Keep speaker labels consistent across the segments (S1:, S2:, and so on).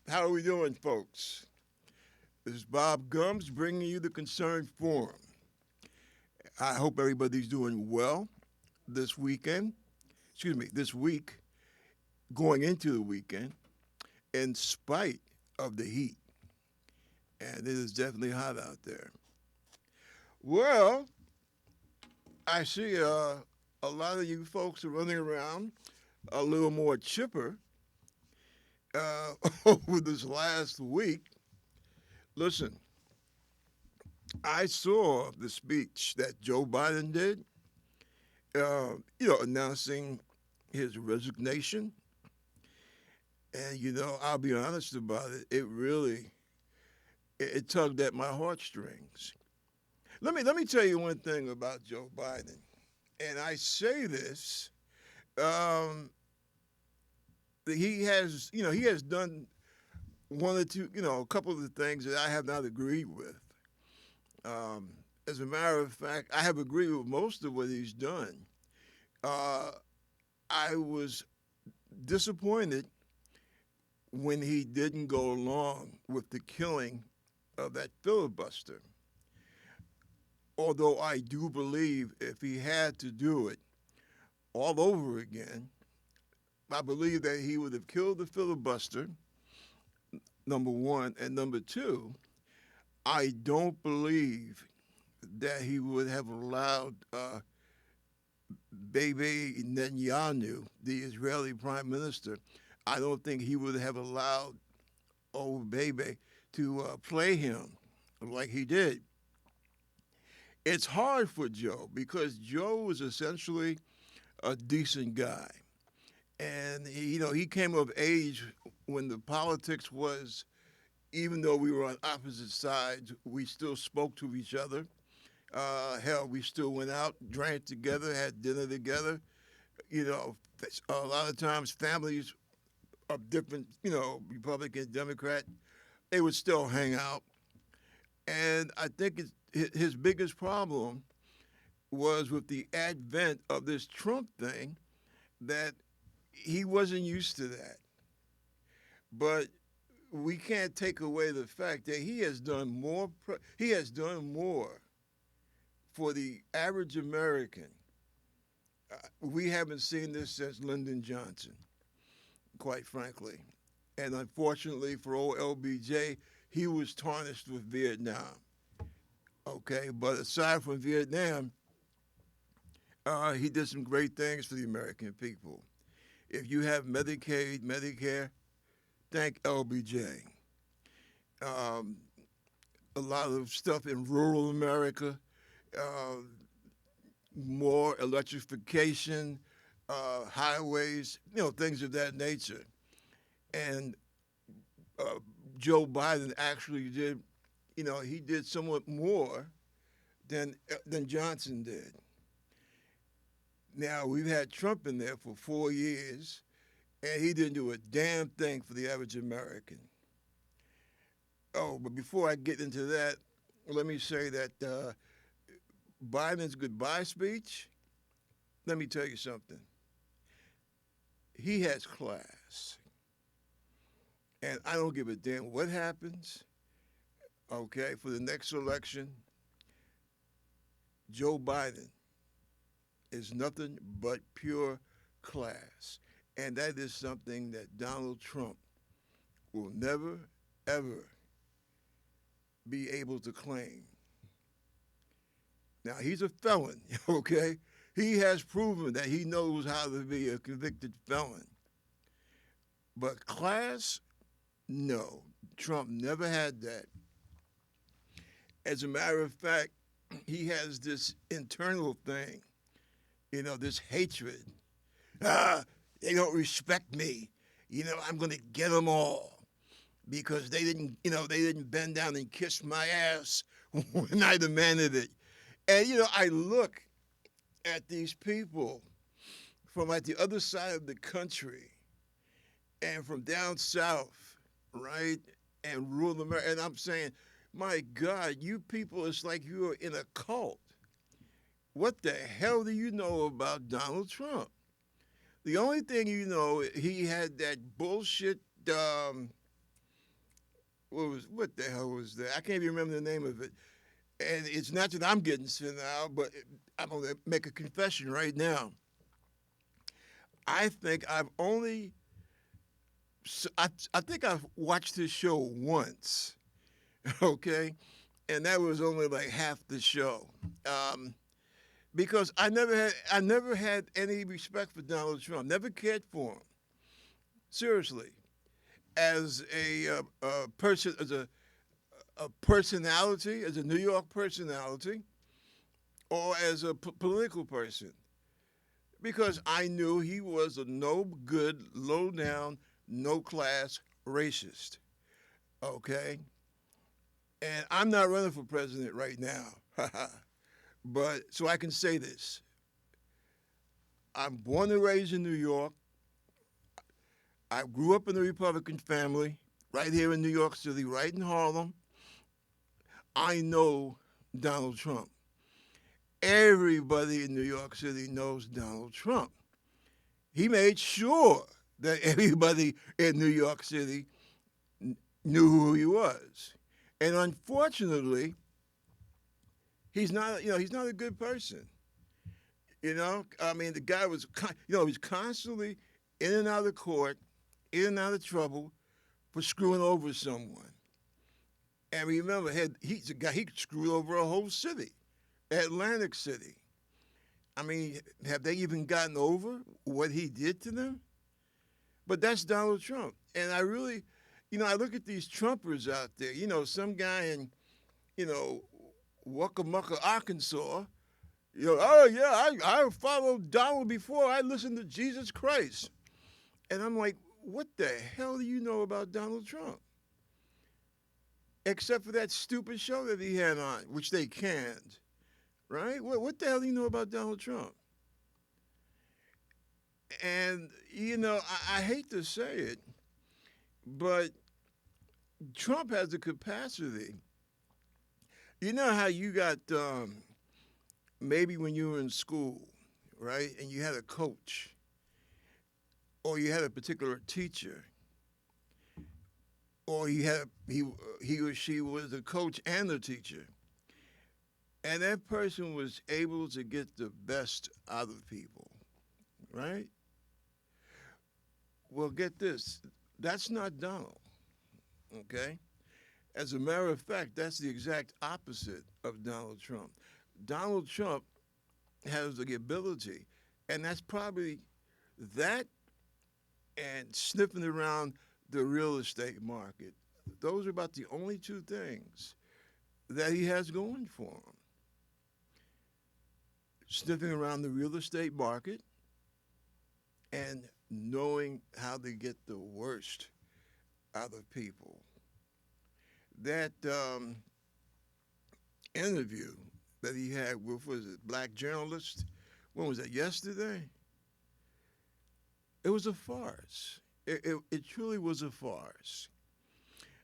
S1: How are we doing, folks? This is Bob Gums bringing you the Concerned Forum. I hope everybody's doing well this weekend. This week, going into the weekend, in spite of the heat. And it is definitely hot out there. Well, I see a lot of you folks are running around a little more chipper uh, over this last week. Listen, I saw the speech that Joe Biden did, announcing his resignation. And, I'll be honest about it, it tugged at my heartstrings. Let me tell you one thing about Joe Biden. And I say this, um, he has done one or two, a couple of the things that I have not agreed with. Um, as a matter of fact, I have agreed with most of what he's done. Uh, I was disappointed when he didn't go along with the killing of that filibuster. Although I do believe if he had to do it all over again, I believe that he would have killed the filibuster, number one. And number two, I don't believe that he would have allowed Bibi Netanyahu, the Israeli prime minister, I don't think he would have allowed old Bibi to play him like he did. It's hard for Joe because Joe was essentially a decent guy. And he came of age when the politics was, even though we were on opposite sides, we still spoke to each other. Hell, we still went out, drank together, had dinner together. You know, a lot of times families of different, Republican, Democrat, they would still hang out. And I think his biggest problem was with the advent of this Trump thing that he wasn't used to that. But we can't take away the fact that he has done more. He has done more for the average American. We haven't seen this since Lyndon Johnson, quite frankly. And unfortunately for old LBJ, he was tarnished with Vietnam. Okay, but aside from Vietnam, he did some great things for the American people. If you have Medicaid, Medicare, thank LBJ. Um, a lot of stuff in rural America, uh, more electrification, highways, things of that nature. And uh, Joe Biden actually did, he did somewhat more than Johnson did. Now we've had Trump in there for 4 years, and he didn't do a damn thing for the average American. Oh, but before I get into that, let me say that Biden's goodbye speech. Let me tell you something. He has class, and I don't give a damn what happens. Okay, for the next election, Joe Biden is nothing but pure class. And that is something that Donald Trump will never, ever be able to claim. Now, he's a felon, okay? He has proven that he knows how to be a convicted felon. But class, no. Trump never had that. As a matter of fact, he has this internal thing, this hatred. Ah, they don't respect me. I'm going to get them all because they didn't bend down and kiss my ass when I demanded it. And, I look at these people from like the other side of the country and from down south, right, and rural America, and I'm saying, my God, you people, it's like you're in a cult. What the hell do you know about Donald Trump? The only thing he had that bullshit what the hell was that? I can't even remember the name of it. And it's not that I'm getting senile, but I'm going to make a confession right now. I think I've only, I think I've watched this show once, okay? And that was only like half the show. Um, because I never had any respect for Donald Trump. Never cared for him. Seriously, as a person, a personality, as a New York personality, or as a political person, because I knew he was a no good, low down, no class racist. Okay, and I'm not running for president right now, but so I can say this: I'm born and raised in New York. I grew up in a Republican family, right here in New York City, right in Harlem. I know Donald Trump. Everybody in New York City knows Donald Trump. He made sure that everybody in New York City knew who he was. And unfortunately, he's not a good person. I mean, the guy was, he was constantly in and out of court, in and out of trouble for screwing over someone. And remember, he's a guy, he screwed over a whole city, Atlantic City. I mean, have they even gotten over what he did to them? But that's Donald Trump. And I really, I look at these Trumpers out there, some guy in, you know, Wakamucka, Arkansas, oh yeah, I followed Donald before I listened to Jesus Christ. And I'm like, what the hell do you know about Donald Trump? Except for that stupid show that he had on, which they canned, right? What the hell do you know about Donald Trump? And, I hate to say it, but Trump has the capacity. You know how you got, maybe when you were in school, right, and you had a coach, or you had a particular teacher, or he or she was the coach and the teacher, and that person was able to get the best out of people, right? Well, get this, that's not Donald, okay? As a matter of fact, that's the exact opposite of Donald Trump. Donald Trump has the ability, and that's probably that and sniffing around the real estate market. Those are about the only two things that he has going for him. Sniffing around the real estate market and knowing how to get the worst out of people. That interview that he had with, was it, black journalist? When was that, yesterday? It was a farce. It truly was a farce.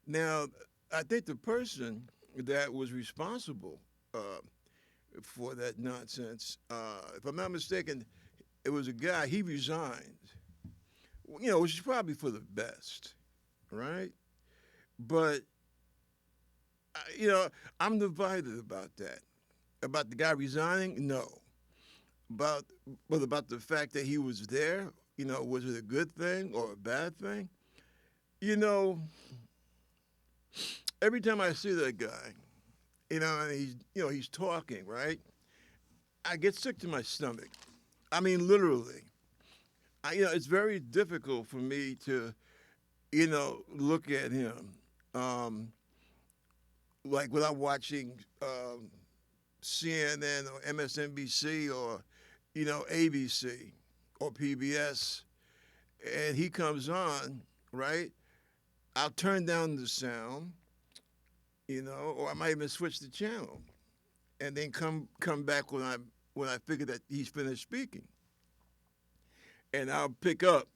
S1: Now, I think the person that was responsible for that nonsense, if I'm not mistaken, it was a guy, he resigned, which is probably for the best, right? But, I'm divided about that. About the guy resigning, no. But about the fact that he was there, was it a good thing or a bad thing? You know, every time I see that guy, and he's talking, right? I get sick to my stomach. I mean, literally. It's very difficult for me to, look at him, like without watching CNN or MSNBC or, ABC or PBS, and he comes on, right? I'll turn down the sound, or I might even switch the channel, and then come back when I figure that he's finished speaking, and I'll pick up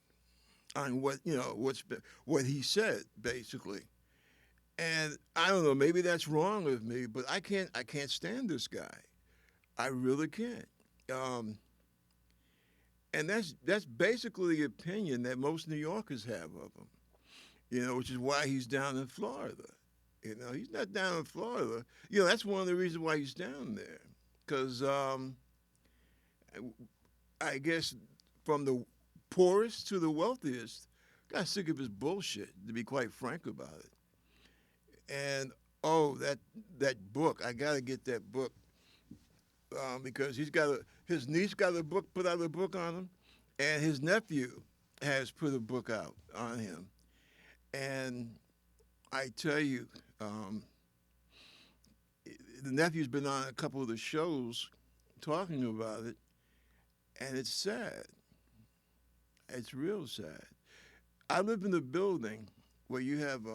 S1: on what he said basically, and I don't know, maybe that's wrong with me, but I can't stand this guy, I really can't. And that's basically the opinion that most New Yorkers have of him. which is why he's down in Florida. He's not down in Florida. That's one of the reasons why he's down there. Because I guess from the poorest to the wealthiest, got sick of his bullshit, to be quite frank about it. And oh, that book, I got to get that book because his niece got a book, put out a book on him, and his nephew has put a book out on him. And I tell you, the nephew's been on a couple of the shows talking about it, and it's sad. It's real sad. I live in a building where you have,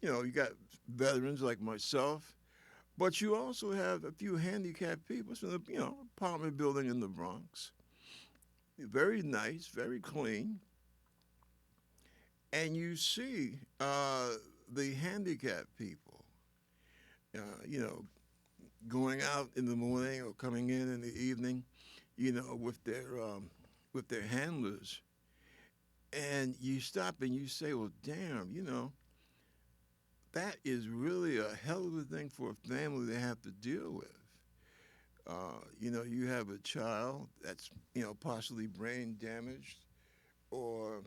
S1: you got veterans like myself, but you also have a few handicapped people. It's an, apartment building in the Bronx. Very nice, very clean. And you see the handicapped people, going out in the morning or coming in the evening, with their handlers. And you stop and you say, well, damn, that is really a hell of a thing for a family to have to deal with. You have a child that's, possibly brain damaged or,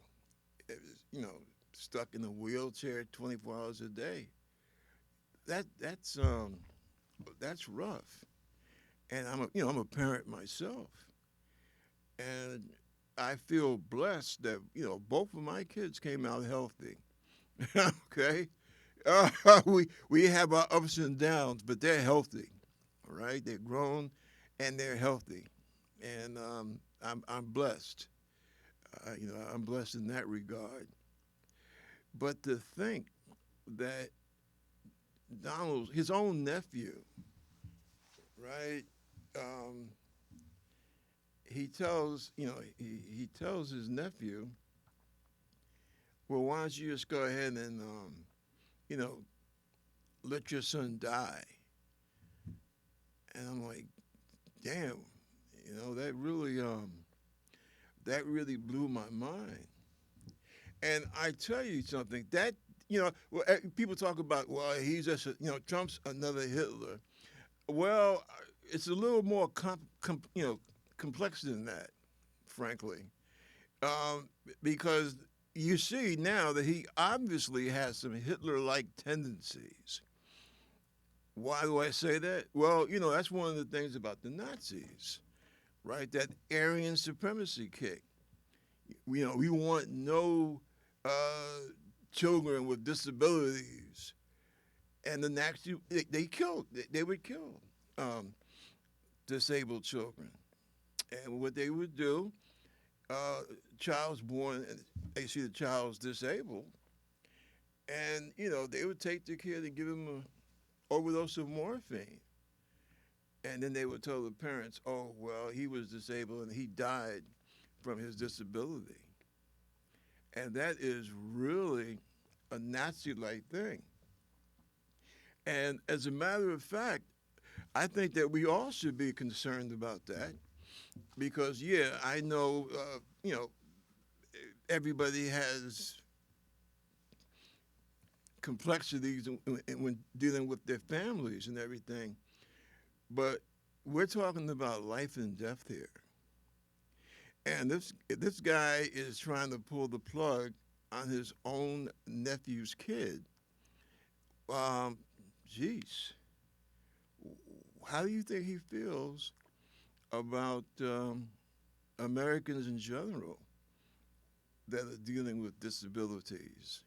S1: stuck in a wheelchair 24 hours a day. That's rough. And I'm a parent myself. And I feel blessed that, both of my kids came out healthy. Okay? We have our ups and downs, but they're healthy. All right? They're grown and they're healthy. And I'm blessed. I'm blessed in that regard. But to think that Donald, his own nephew, right? He tells his nephew, well, why don't you just go ahead and let your son die? And I'm like, damn, that really blew my mind. And I tell you something, that people talk about, well, he's just Trump's another Hitler. Well, it's a little more complex than that, frankly, because you see now that he obviously has some Hitler-like tendencies. Why do I say that? Well, that's one of the things about the Nazis, right? That Aryan supremacy kick. We want no children with disabilities, and the Nazis they would kill disabled children, and what they would do, child's born, and they see the child's disabled, and they would take the kid and give him an overdose of morphine, and then they would tell the parents, oh well, he was disabled and he died from his disability. And that is really a Nazi-like thing. And as a matter of fact, I think that we all should be concerned about that because, yeah, I know, everybody has complexities when dealing with their families and everything, but we're talking about life and death here. And this guy is trying to pull the plug on his own nephew's kid. Geez, how do you think he feels about Americans in general that are dealing with disabilities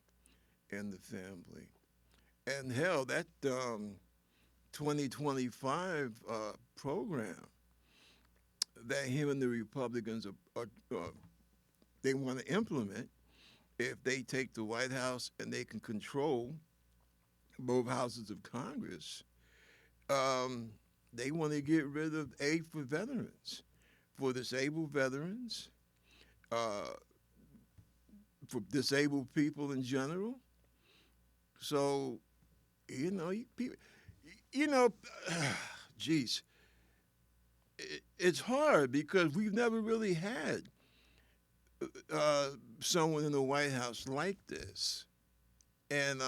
S1: in the family? And hell, that 2025 program that him and the Republicans they want to implement if they take the White House and they can control both houses of Congress. They want to get rid of aid for veterans, for disabled veterans, for disabled people in general. So, geez. It's hard because we've never really had uh, someone in the White House like this. And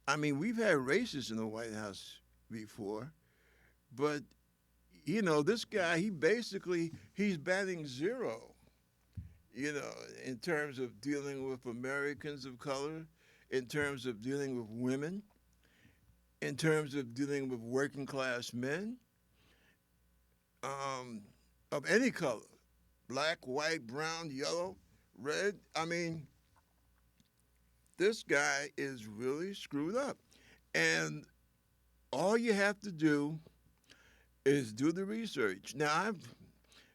S1: I mean, we've had racists in the White House before, but this guy, he's batting zero. In terms of dealing with Americans of color, in terms of dealing with women, in terms of dealing with working class men, um, of any color, black, white, brown, yellow, red. I mean, this guy is really screwed up. And all you have to do is do the research. Now,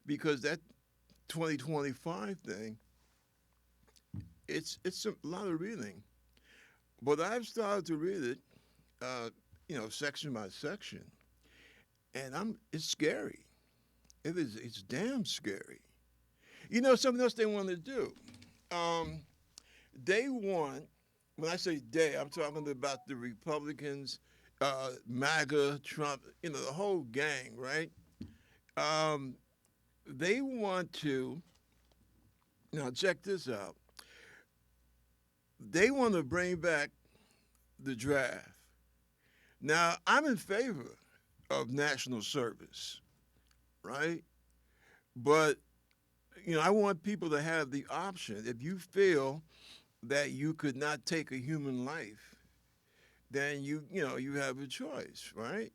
S1: because that 2025 thing, it's a lot of reading. But I've started to read it, section by section, and it's scary. It's damn scary. Something else they want to do. Um, they want, when I say they, I'm talking about the Republicans, MAGA, Trump, the whole gang, right? Um, they want to, now check this out. They want to bring back the draft. Now, I'm in favor of national service, right? But, I want people to have the option. If you feel that you could not take a human life, then you have a choice, right?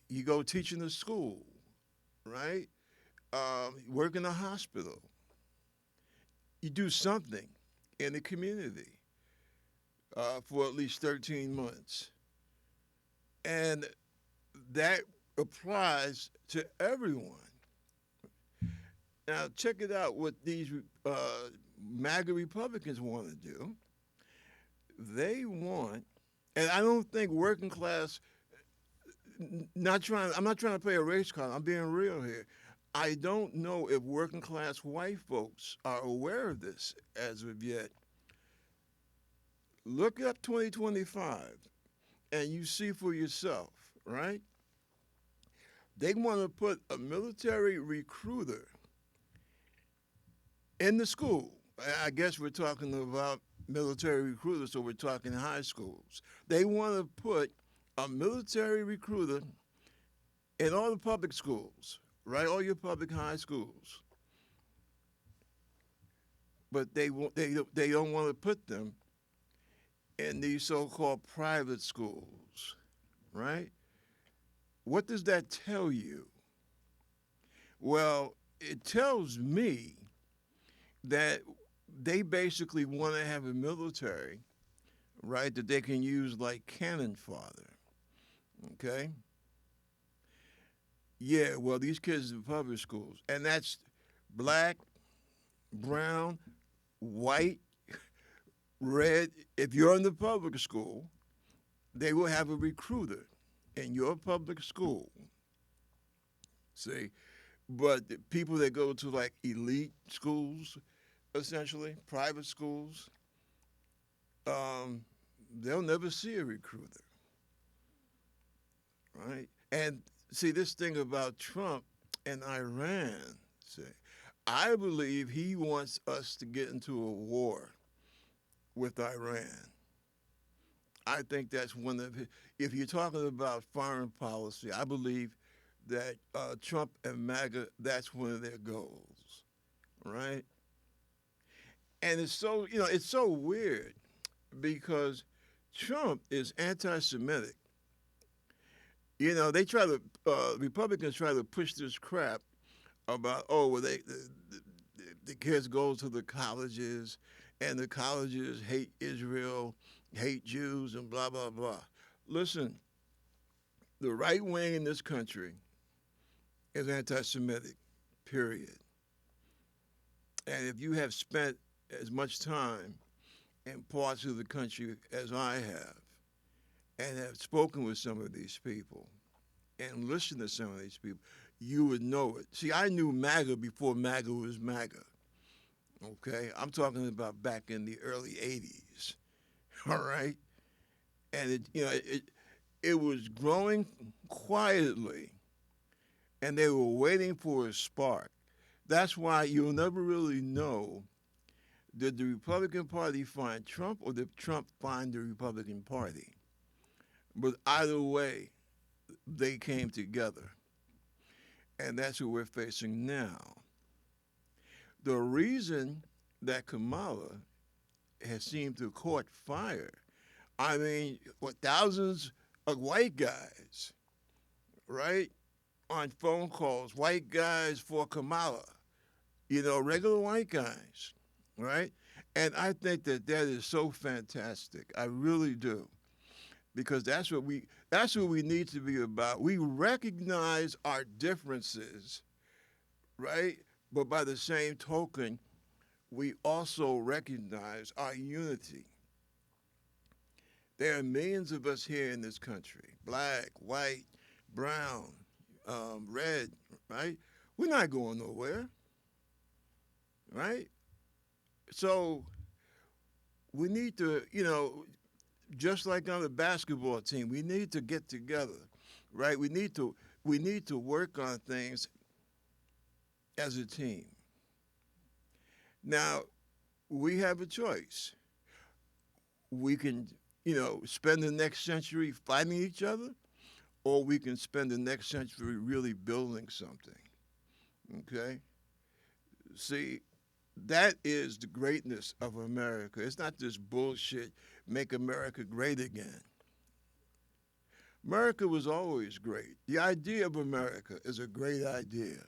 S1: You go teach in a school, right? Work in a hospital. You do something in the community for at least 13 months. And that applies to everyone. Now, check it out what these MAGA Republicans want to do. They want, and I don't think working class, I'm not trying to play a race card, I'm being real here. I don't know if working class white folks are aware of this as of yet. Look up 2025 and you see for yourself, right? They want to put a military recruiter in the school. I guess we're talking about military recruiters, so we're talking high schools. They want to put a military recruiter in all the public schools, right? All your public high schools. But they don't want to put them in these so-called private schools, right? What does that tell you? Well, it tells me that they basically want to have a military, right, that they can use like cannon fodder, okay? Yeah, well, these kids in public schools, and that's black, brown, white, red. If you're in the public school, they will have a recruiter in your public school. See, but the people that go to like elite schools, essentially private schools, they'll never see a recruiter, right? And see this thing about Trump and Iran. See, I believe he wants us to get into a war with Iran. I think that's one of his, if you're talking about foreign policy, I believe that Trump and MAGA, that's one of their goals, right? And it's so weird because Trump is anti-Semitic. They try to, Republicans try to push this crap about, oh, well, the kids go to the colleges and the colleges hate Israel, hate Jews, and blah, blah, blah. Listen, the right wing in this country is anti-Semitic, period. And if you have spent as much time in parts of the country as I have and have spoken with some of these people and listened to some of these people, you would know it. See, I knew MAGA before MAGA was MAGA. Okay? I'm talking about back in the early 80s. All right? And it was growing quietly, and they were waiting for a spark. That's why you'll never really know, did the Republican Party find Trump or did Trump find the Republican Party? But either way, they came together. And that's what we're facing now. The reason that Kamala has seemed to caught fire, I mean, what, thousands of white guys, right, on phone calls, white guys for Kamala, regular white guys, right? And I think that that is so fantastic. I really do. Because that's what we need to be about. We recognize our differences, right? But by the same token, we also recognize our unity. There are millions of us here in this country, black, white, brown, red, right? We're not going nowhere, right? So we need to, just like on the basketball team, we need to get together, right? We need to work on things as a team. Now, we have a choice. We can, spend the next century fighting each other, or we can spend the next century really building something. Okay? See, that is the greatness of America. It's not this bullshit, make America great again. America was always great. The idea of America is a great idea.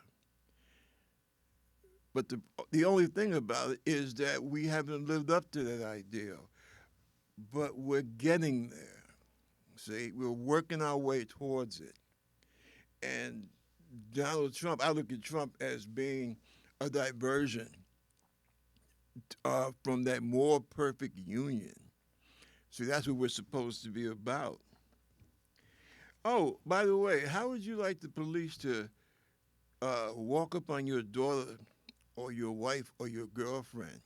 S1: But the only thing about it is that we haven't lived up to that ideal. But we're getting there. See, we're working our way towards it. And Donald Trump, I look at Trump as being a diversion from that more perfect union. See, that's what we're supposed to be about. Oh, by the way, how would you like the police to walk up on your daughter or your wife or your girlfriend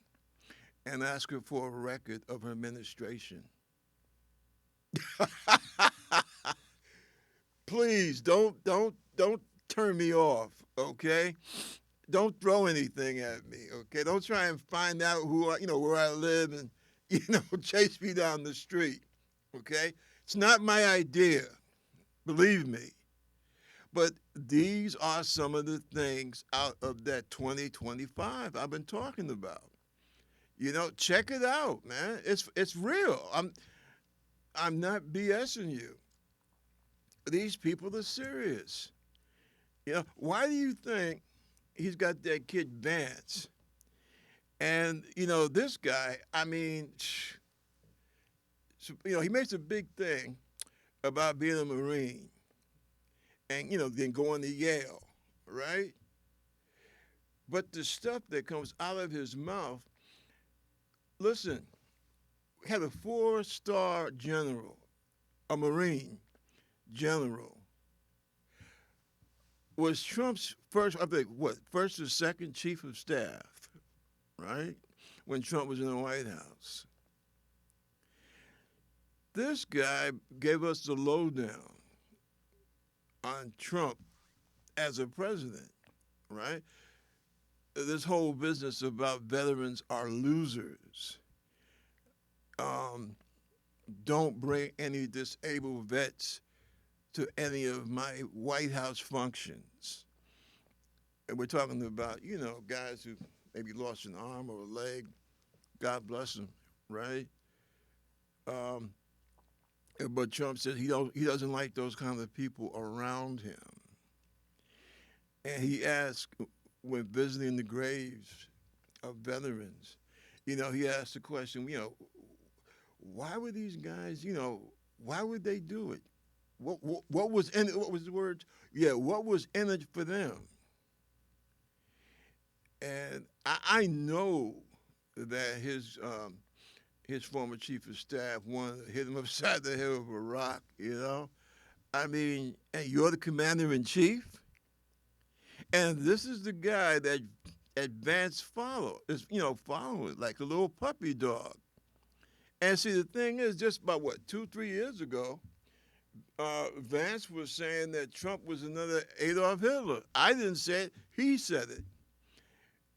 S1: and ask her for a record of her menstruation? Please don't turn me off, okay? Don't throw anything at me, okay? Don't try and find out where I live and chase me down the street, okay? It's not my idea, believe me. But these are some of the things out of that 2025 I've been talking about. Check it out, man. It's real. I'm not BSing you. These people are serious. Why do you think he's got that kid Vance? And this guy, I mean, he makes a big thing about being a Marine, and then going to Yale, right? But the stuff that comes out of his mouth, listen, had a 4-star general, a Marine general, was Trump's first or second chief of staff, right? When Trump was in the White House. This guy gave us the lowdown on Trump as a president, right? This whole business about veterans are losers. Don't bring any disabled vets to any of my White House functions. And we're talking about, guys who maybe lost an arm or a leg. God bless them, right? But Trump says he doesn't like those kind of people around him. And he asked, when visiting the graves of veterans, he asked the question, why would these guys, why would they do it? What was in it? What was the word? Yeah, what was in it for them? And I know that his former chief of staff wanted to hit him upside the head with a rock, I mean, and you're the commander in chief? And this is the guy that Vance followed like a little puppy dog. And see, the thing is, just about 2-3 years ago, Vance was saying that Trump was another Adolf Hitler. I didn't say it; he said it.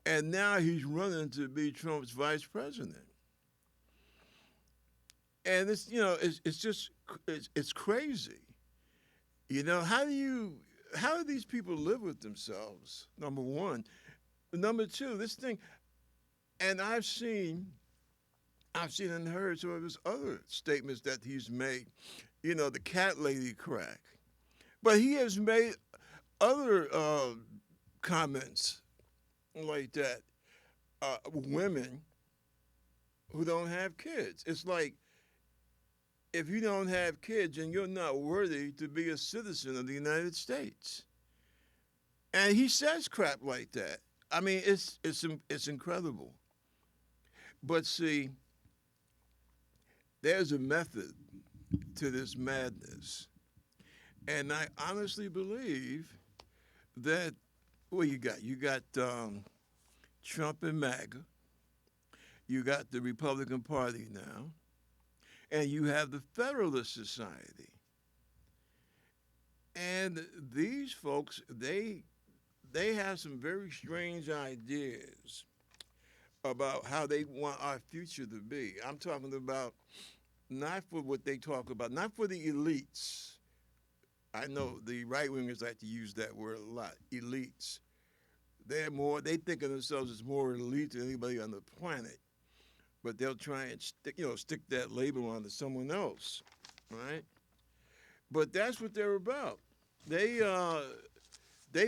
S1: And now he's running to be Trump's vice president. And it's just it's crazy. How do these people live with themselves? Number one. Number two, this thing, and I've seen and heard some of his other statements that he's made. The cat lady crack, but he has made other comments like that. Women who don't have kids. It's like, if you don't have kids, then you're not worthy to be a citizen of the United States. And he says crap like that. I mean, it's incredible. But see, there's a method to this madness, and I honestly believe that. Well, you got Trump and MAGA. You got the Republican Party now, and you have the Federalist Society. And these folks, they have some very strange ideas about how they want our future to be. I'm talking about not for what they talk about, not for the elites. I know the right wingers like to use that word a lot, elites. They think of themselves as more elite than anybody on the planet, but they'll try and stick that label onto someone else, right? But that's what they're about. They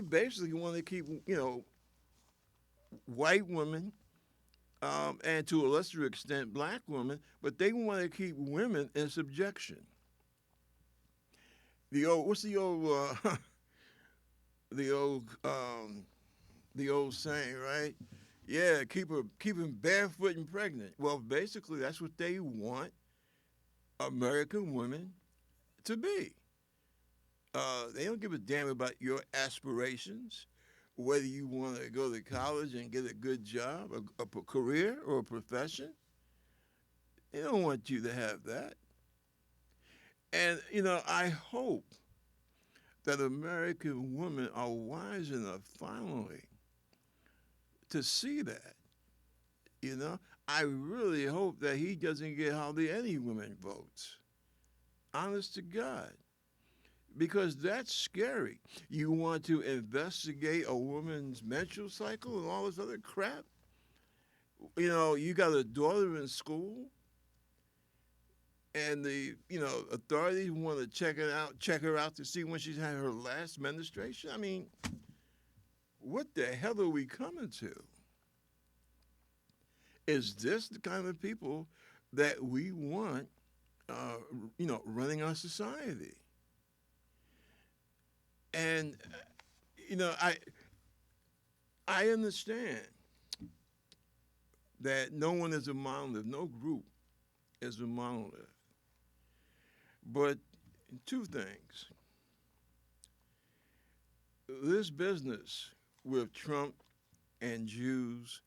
S1: basically want to keep white women, and to a lesser extent black women, but they want to keep women in subjection. What's the old the old saying, right? Yeah, keep them barefoot and pregnant. Well, basically, that's what they want American women to be. They don't give a damn about your aspirations, whether you want to go to college and get a good job, a career, or a profession. They don't want you to have that. And, I hope that American women are wise enough finally to see that. I really hope that he doesn't get hardly any women votes. Honest to God. Because that's scary. You want to investigate a woman's menstrual cycle and all this other crap? You got a daughter in school, and the authorities want to check her out to see when she's had her last menstruation. I mean, what the hell are we coming to? Is this the kind of people that we want, running our society? And I understand that no one is a monolith, no group is a monolith. But two things. This business with Trump and Jews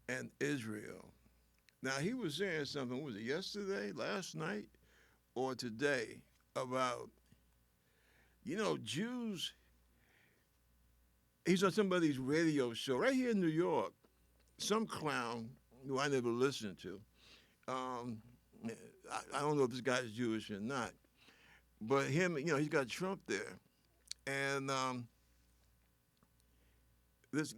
S1: and Israel. Now, he was saying something, was it yesterday, last night, or today, about, Jews. He's on somebody's radio show right here in New York. Some clown who I never listened to. I don't know if this guy's Jewish or not, but him, he's got Trump there, and this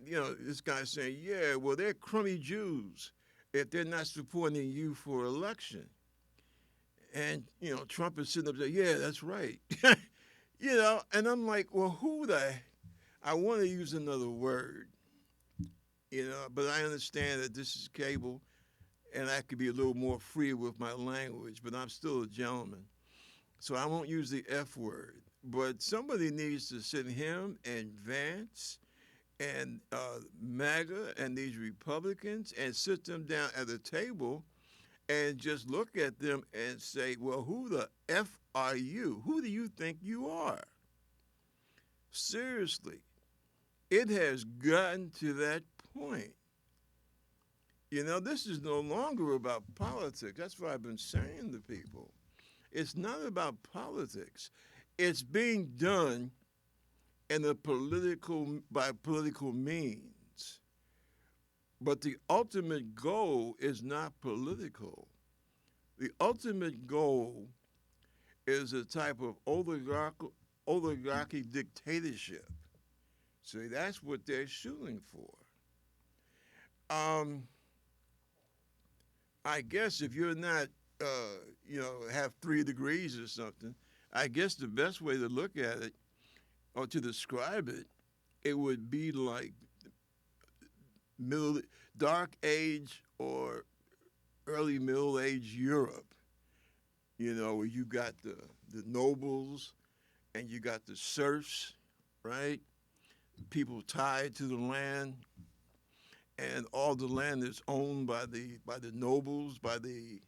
S1: guy's saying, yeah, well, they're crummy Jews if they're not supporting you for election, and Trump is sitting up there, yeah, that's right, and I'm like, well, I want to use another word, but I understand that this is cable, and I could be a little more free with my language, but I'm still a gentleman. So I won't use the F word. But somebody needs to send him and Vance and MAGA and these Republicans and sit them down at a table and just look at them and say, well, who the F are you? Who do you think you are? Seriously. It has gotten to that point. This is no longer about politics. That's what I've been saying to people. It's not about politics. It's being done by political means. But the ultimate goal is not political. The ultimate goal is a type of oligarchy dictatorship. See, that's what they're shooting for. Um, I guess if you're not, have 3 degrees or something, I guess the best way to look at it or to describe it, it would be like middle, dark age or early middle age Europe. Where you got the nobles and you got the serfs, right? People tied to the land, and all the land is owned by the nobles, by the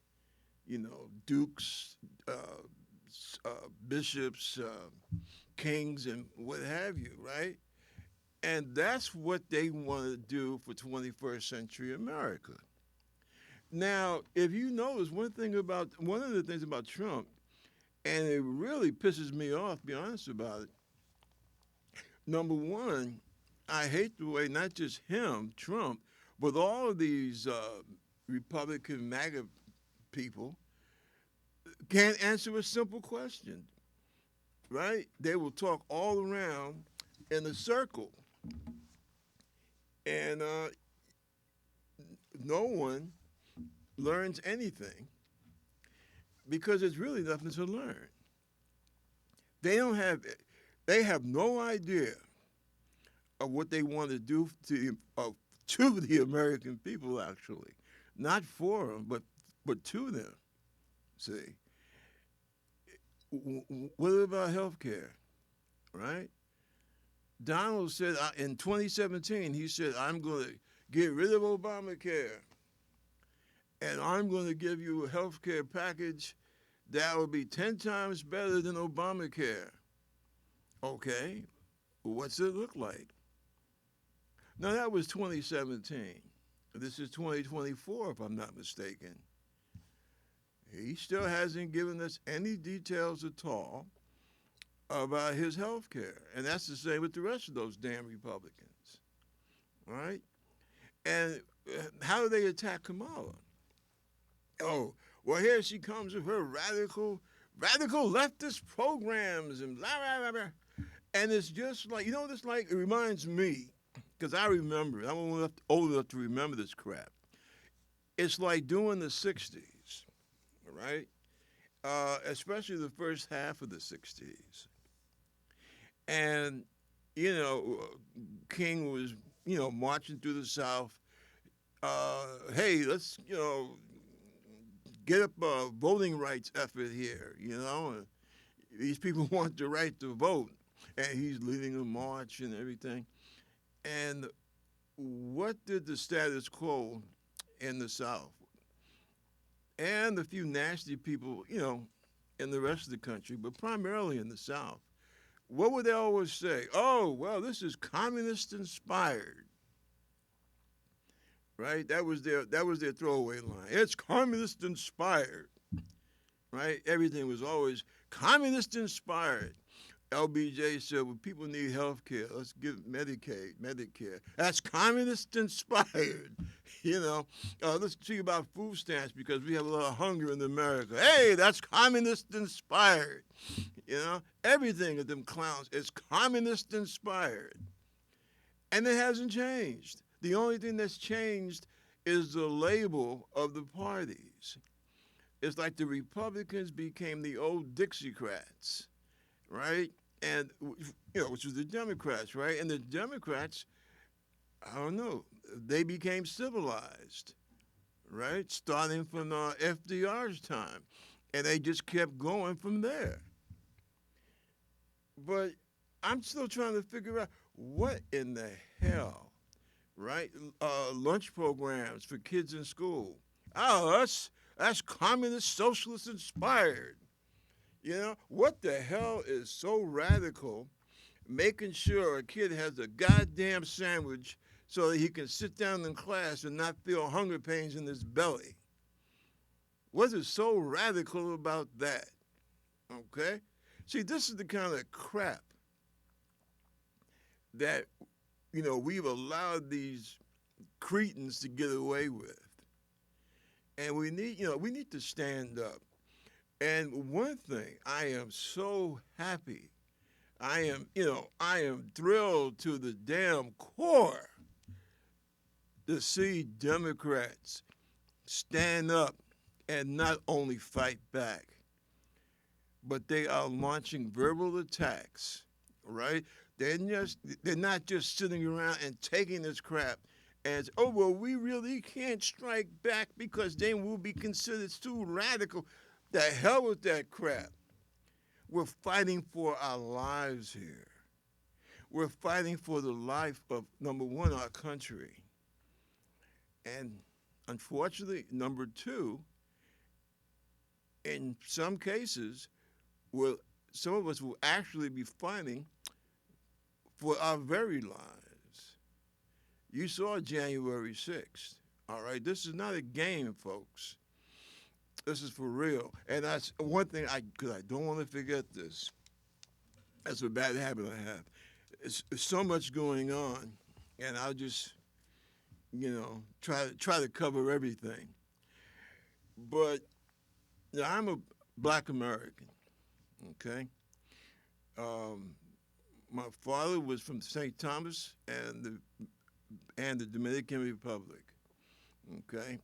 S1: dukes, bishops, kings, and what have you, right? And that's what they want to do for 21st century America. Now, if you notice one of the things about Trump, and it really pisses me off, to be honest about it. Number one, I hate the way not just him, Trump, but all of these Republican MAGA people can't answer a simple question, right? They will talk all around in a circle, and no one learns anything because there's really nothing to learn. They don't have, they have no idea of what they want to do to the American people. Actually, not for them, but to them. See, what about health care, right? Donald said in 2017, he said, I'm going to get rid of Obamacare, and I'm going to give you a health care package that will be 10 times better than Obamacare. Okay, what's it look like? Now, that was 2017. This is 2024, if I'm not mistaken. He still hasn't given us any details at all about his health care. And that's the same with the rest of those damn Republicans. All right? And how do they attack Kamala? Oh, well, here she comes with her radical leftist programs and blah, blah, blah, blah. And it's just like, it reminds me, because I remember it. I'm old enough to remember this crap. It's like doing the 60s, right? Especially the first half of the 60s. And, King was, marching through the South. Hey, let's, get up a voting rights effort here, And these people want the right to vote. And he's leading a march and everything. And what did the status quo in the South and a few nasty people, in the rest of the country, but primarily in the South, what would they always say? Oh, well, this is communist inspired, right? That was their throwaway line. It's communist inspired, right? Everything was always communist inspired. LBJ said, well, people need health care. Let's give Medicaid, Medicare. That's communist inspired. Let's see about food stamps because we have a lot of hunger in America. Hey, that's communist inspired. Everything of them clowns is communist inspired. And it hasn't changed. The only thing that's changed is the label of the parties. It's like the Republicans became the old Dixiecrats, right? And, which was the Democrats, right? And the Democrats, I don't know, they became civilized, right? Starting from FDR's time. And they just kept going from there. But I'm still trying to figure out what in the hell, right? Lunch programs for kids in school. Oh, that's communist, socialist inspired. What the hell is so radical making sure a kid has a goddamn sandwich so that he can sit down in class and not feel hunger pains in his belly? What is so radical about that? Okay? See, this is the kind of crap that, we've allowed these cretins to get away with. And we need to stand up. And one thing, I am so happy. I am thrilled to the damn core to see Democrats stand up and not only fight back, but they are launching verbal attacks, right? They're not just sitting around and taking this crap as, oh well, we really can't strike back because then we'll be considered too radical. The hell with that crap. We're fighting for our lives here. We're fighting for the life of, number one, our country. And unfortunately, number two, in some cases, some of us will actually be fighting for our very lives. You saw January 6th, all right? This is not a game, folks. This is for real. And that's one thing, because I don't want to forget this. That's a bad habit I have. It's so much going on, and I'll just, try to cover everything. But I'm a black American, okay? My father was from St. Thomas and the Dominican Republic, okay?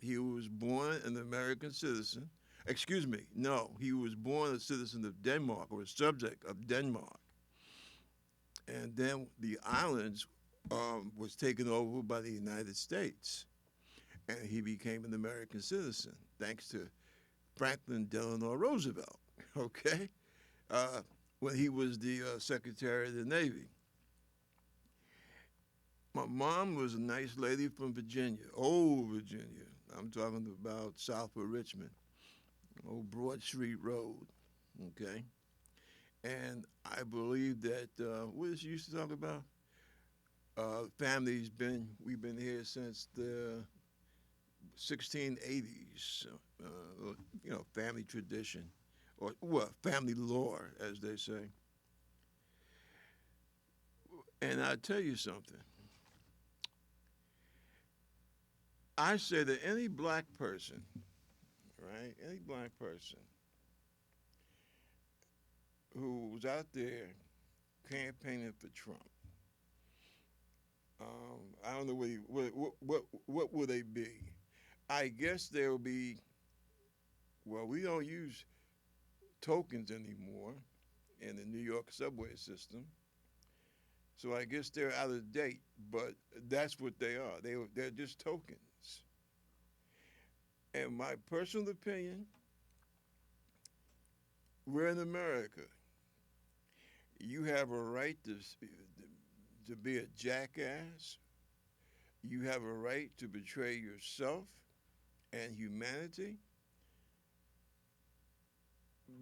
S1: He was born an American citizen. Excuse me, no, he was born a citizen of Denmark, or a subject of Denmark. And then the islands was taken over by the United States, and he became an American citizen thanks to Franklin Delano Roosevelt, okay, when he was the Secretary of the Navy. My mom was a nice lady from Virginia, old Virginia. I'm talking about south of Richmond, old Broad Street Road, okay? And I believe that, what did she used to talk about? We've been here since the 1680s, family tradition, or family lore, as they say. And I'll tell you something. I say that any black person, right, any black person who was out there campaigning for Trump, I don't know what will they be? I guess they'll be, well, we don't use tokens anymore in the New York subway system. So I guess they're out of date, but that's what they are. They're just tokens. And my personal opinion, we're in America. You have a right to be a jackass. You have a right to betray yourself and humanity.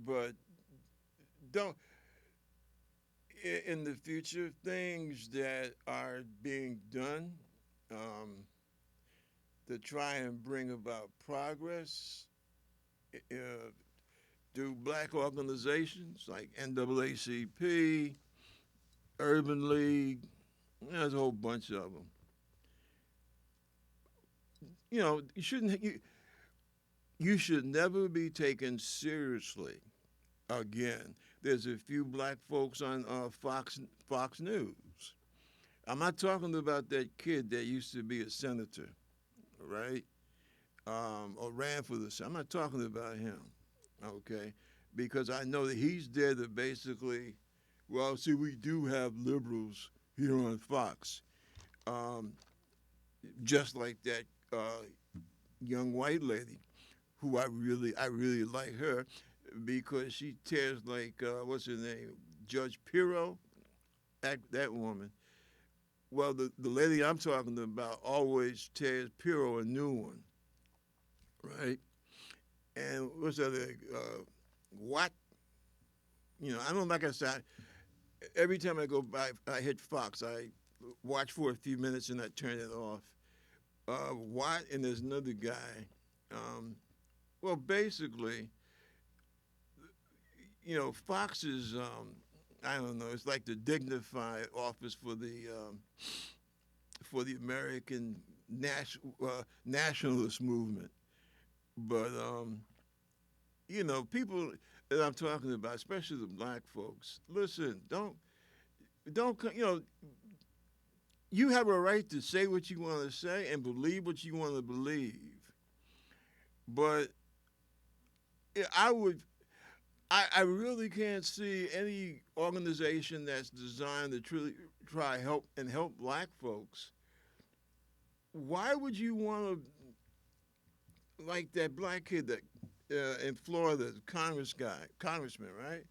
S1: But don't, in the future, things that are being done to try and bring about progress, do black organizations like NAACP, Urban League, there's a whole bunch of them. You should never be taken seriously again. There's a few black folks on Fox News. I'm not talking about that kid that used to be a senator, right? Or ran for the Senate. I'm not talking about him, okay? Because I know that he's there to basically, well, see, we do have liberals here on Fox. Just like that young white lady, who I really like her, because she tears like, what's her name, Judge Pirro, that woman. Well, the lady I'm talking about always tears Pirro a new one, right? And what's that, what? I don't, like I said, every time I go by, I hit Fox, I watch for a few minutes and I turn it off. Watt, and there's another guy. Well, basically, Fox is, I don't know, it's like the dignified office for the American nationalist movement. But people that I'm talking about, especially the black folks, listen, don't you have a right to say what you want to say and believe what you want to believe. But I would, I really can't see any organization that's designed to truly try help black folks. Why would you want to, like that black kid that in Florida, the congressman, right?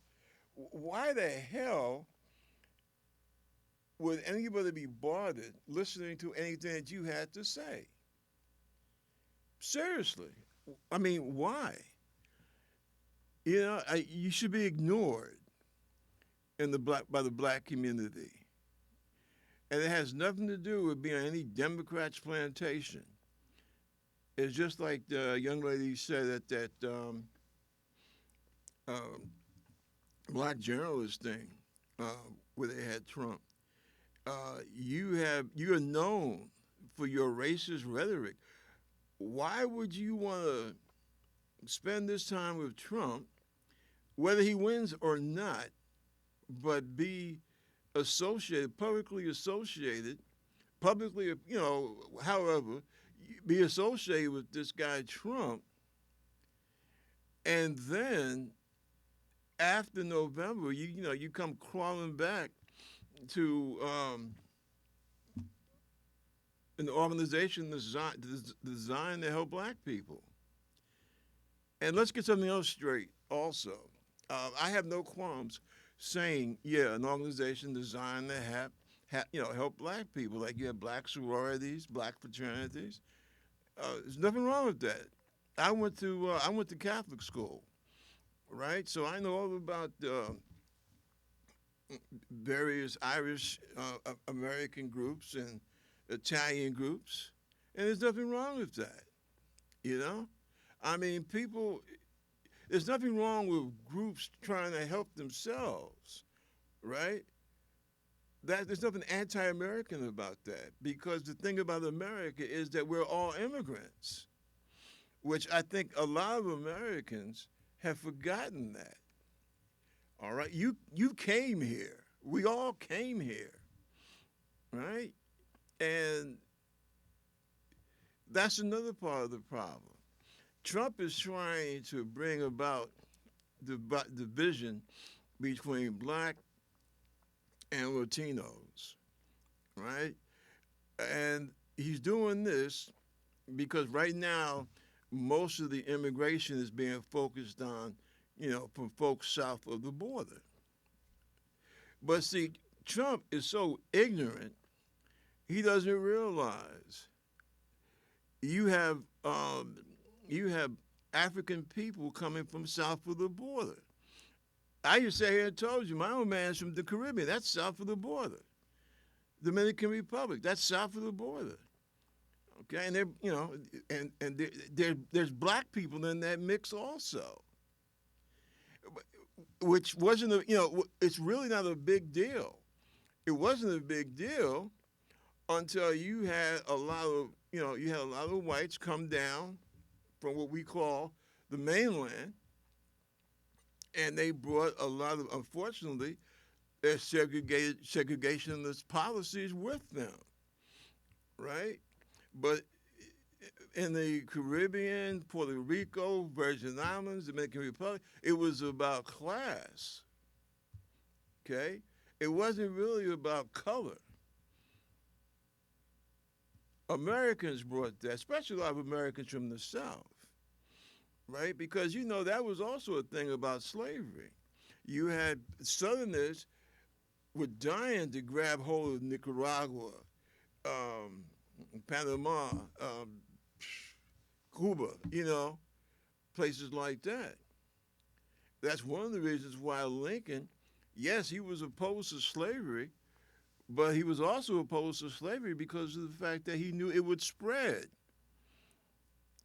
S1: Why the hell would anybody be bothered listening to anything that you had to say? Seriously. I mean, why? You should be ignored by the black community. And it has nothing to do with being on any Democrat's plantation. It's just like the young lady said at that black journalist thing where they had Trump. You're known for your racist rhetoric. Why would you want to spend this time with Trump, whether he wins or not, but be publicly associated, however, be associated with this guy Trump, and then after November, you come crawling back to an organization designed to help black people. And let's get something else straight also. I have no qualms saying, an organization designed to help black people. Like you have black sororities, black fraternities. There's nothing wrong with that. I went to Catholic school, right? So I know all about various Irish American groups and Italian groups, and there's nothing wrong with that. I mean, there's nothing wrong with groups trying to help themselves, right? There's nothing anti-American about that, because the thing about America is that we're all immigrants, which I think a lot of Americans have forgotten that. All right, you came here. We all came here, right? And that's another part of the problem. Trump is trying to bring about the division between black and Latinos, right? And he's doing this because right now, most of the immigration is being focused on, from folks south of the border. But see, Trump is so ignorant, he doesn't realize you have African people coming from south of the border. I used to say here, I told you, my own man's from the Caribbean. That's south of the border. Dominican Republic, that's south of the border. Okay, and there's black people in that mix also, which wasn't it's really not a big deal. It wasn't a big deal until you had a lot of whites come down from what we call the mainland, and they brought a lot of, unfortunately, their segregationist policies with them, right? But in the Caribbean, Puerto Rico, Virgin Islands, Dominican Republic, it was about class, okay? It wasn't really about color. Americans brought that, especially a lot of Americans from the South, right? Because, that was also a thing about slavery. You had Southerners were dying to grab hold of Nicaragua, Panama, Cuba, places like that. That's one of the reasons why Lincoln, yes, he was opposed to slavery, but he was also opposed to slavery because of the fact that he knew it would spread.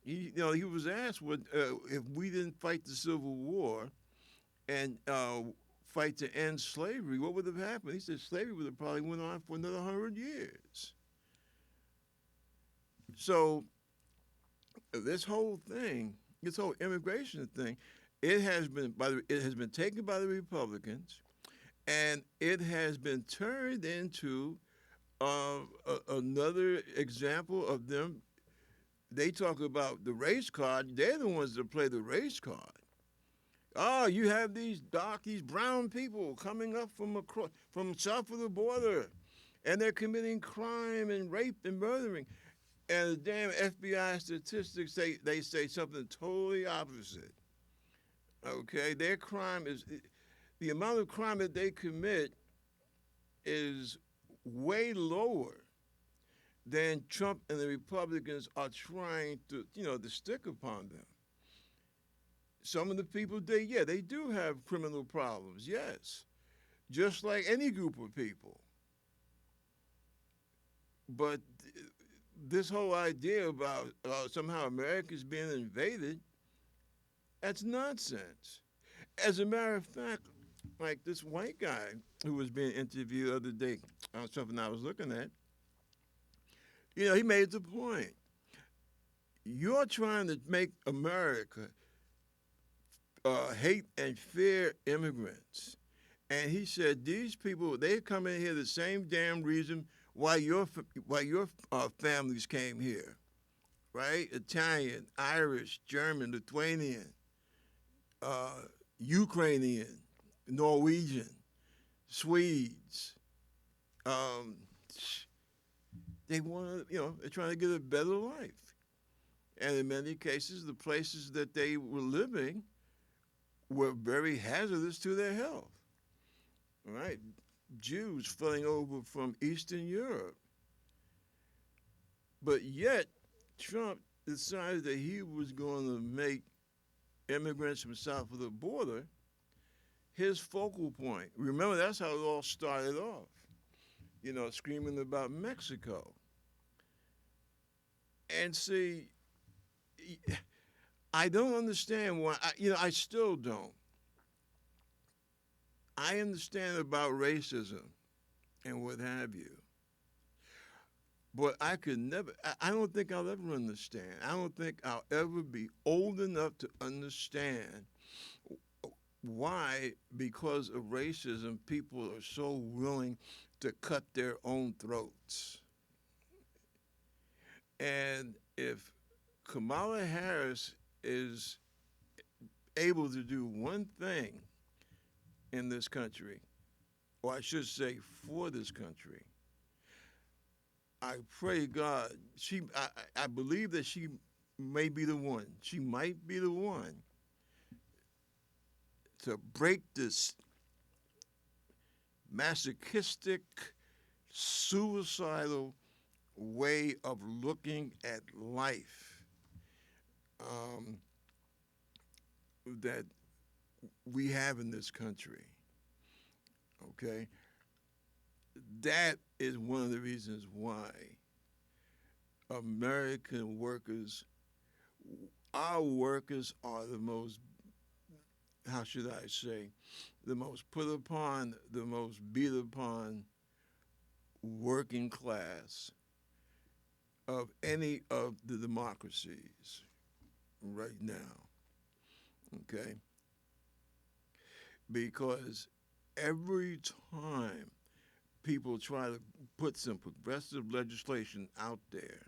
S1: He was asked, if we didn't fight the Civil War and fight to end slavery, what would have happened? He said slavery would have probably went on for another 100 years. So this whole thing, this whole immigration thing, it has been taken by the Republicans, and it has been turned into another example of them. They talk about the race card. They're the ones that play the race card. Oh, you have these brown people coming up from south of the border, and they're committing crime and rape and murdering. And the damn FBI statistics say something totally opposite. Okay, their crime is the amount of crime that they commit is way lower than Trump and the Republicans are trying to stick upon them. Some of the people they do have criminal problems, yes, just like any group of people. But this whole idea about somehow America's being invaded, that's nonsense. As a matter of fact, like this white guy who was being interviewed the other day on something I was looking at, he made the point. You're trying to make America hate and fear immigrants. And he said these people, they come in here the same damn reason why your families came here, right? Italian, Irish, German, Lithuanian, Ukrainian, Norwegian, Swedes. They want to, they're trying to get a better life. And in many cases, the places that they were living were very hazardous to their health, right? Jews flying over from Eastern Europe. But yet, Trump decided that he was going to make immigrants from south of the border his focal point. Remember, that's how it all started off, screaming about Mexico. And see, I don't understand why, I still don't. I understand about racism and what have you. But I could never, I don't think I'll ever understand. I don't think I'll ever be old enough to understand why, because of racism, people are so willing to cut their own throats. And if Kamala Harris is able to do one thing in this country, or I should say for this country, I pray God, I believe that she may be the one. She might be the one to break this masochistic, suicidal way of looking at life that we have in this country. Okay? That is one of the reasons why American workers, our workers are the most, how should I say, the most put upon, the most beat upon working class of any of the democracies right now. Okay? Because every time people try to put some progressive legislation out there,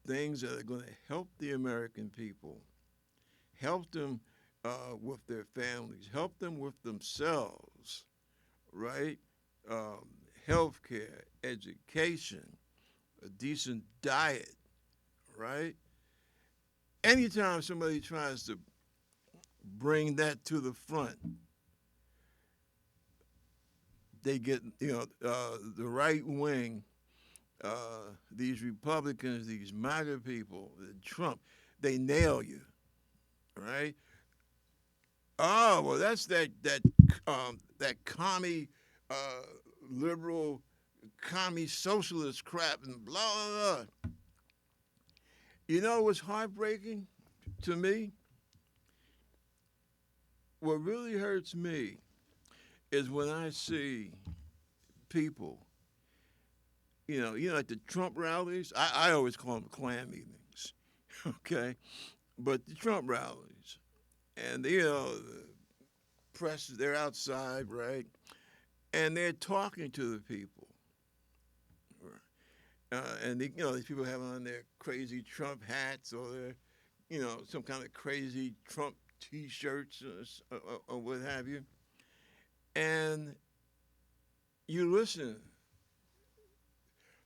S1: things that are going to help the American people, help them with their families, help them with themselves, right? Health care, education, a decent diet, right? Anytime somebody tries to bring that to the front, they get, the right wing, these Republicans, these MAGA people, Trump, they nail you, right? Oh, well, that's that commie, liberal, commie socialist crap and blah, blah, blah. You know what's heartbreaking to me? What really hurts me is when I see people, Like the Trump rallies. I always call them Klan meetings, okay? But the Trump rallies, and the press, they're outside, right? And they're talking to the people, and these people have on their crazy Trump hats or their, some kind of crazy Trump T-shirts or what have you, and you listen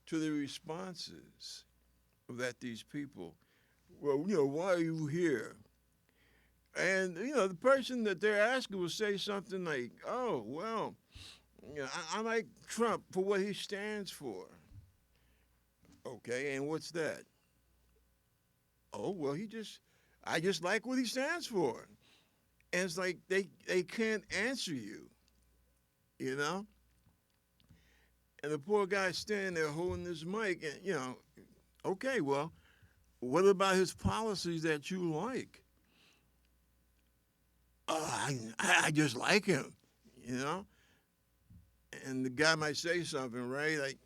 S1: to the responses that these people, well, why are you here? And the person that they're asking will say something like, "Oh, well, I like Trump for what he stands for." Okay, and what's that? Oh, well, I just like what he stands for. And it's like they can't answer you, you know. And the poor guy's standing there holding his mic, and okay, well, what about his policies that you like? I just like him, you know. And the guy might say something, right? Like,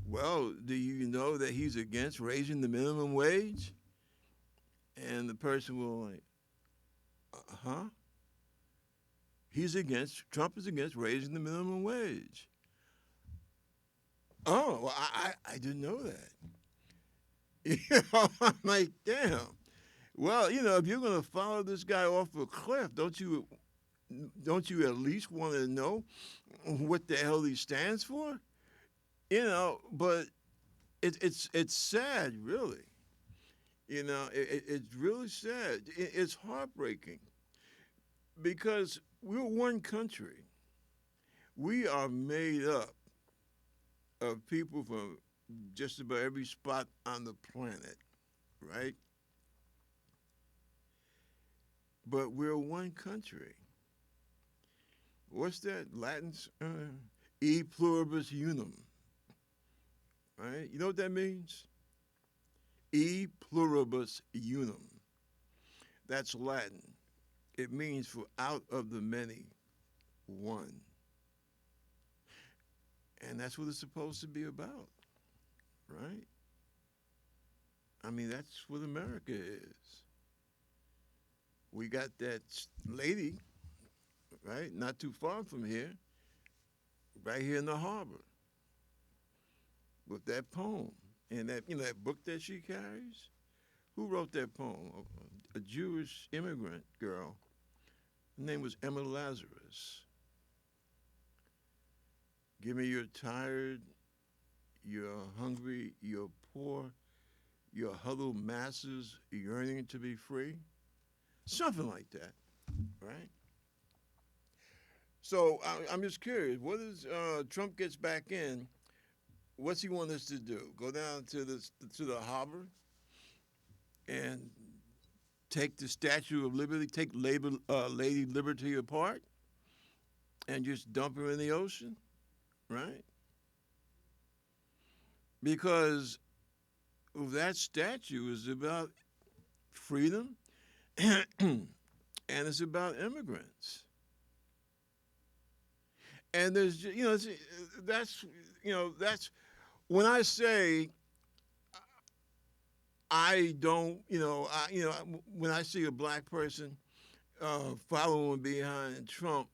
S1: well, do you know that he's against raising the minimum wage? And the person will like, huh? Trump is against raising the minimum wage. Oh, well, I didn't know that. I'm like, damn. Well, if you're going to follow this guy off a cliff, don't you at least want to know what the hell he stands for? But it's sad, really. It's really sad. It's heartbreaking because we're one country. We are made up of people from just about every spot on the planet, right? But we're one country. What's that Latin? E pluribus unum, right? You know what that means? E pluribus unum. That's Latin. It means for out of the many, one. And that's what it's supposed to be about, right? I mean, that's what America is. We got that lady, right, not too far from here, right here in the harbor, with that poem and that book that she carries. Who wrote that poem? A Jewish immigrant girl. Her name was Emma Lazarus. Give me you're tired, you're hungry, you're poor, you're huddled masses yearning to be free. Something like that, right? So I'm just curious. What is Trump gets back in? What's he want us to do? Go down to the harbor and take the Statue of Liberty, take Lady Liberty apart, and just dump her in the ocean, right? Because that statue is about freedom and it's about immigrants. And there's, that's when I say I don't, when I see a black person following behind Trump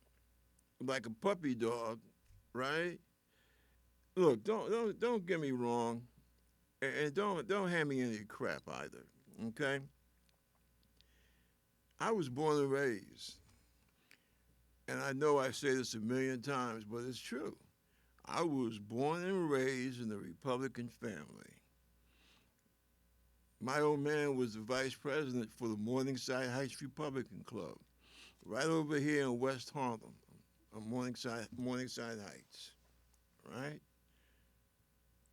S1: like a puppy dog, right? Look, don't get me wrong, and don't hand me any crap either, okay? I was born and raised, and I know I say this a million times, but it's true. I was born and raised in a Republican family. My old man was the vice president for the Morningside Heights Republican Club, right over here in West Harlem, on Morningside Heights, right?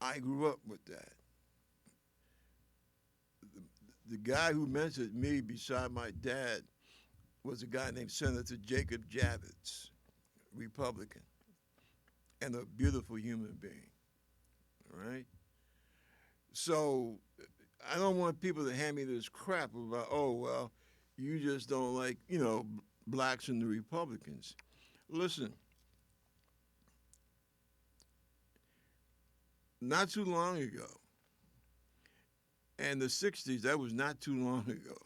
S1: I grew up with that. The guy who mentored me beside my dad was a guy named Senator Jacob Javits, Republican, and a beautiful human being, right? So I don't want people to hand me this crap about, oh, well, you just don't like, blacks and the Republicans. Listen, not too long ago, and the 60s, that was not too long ago,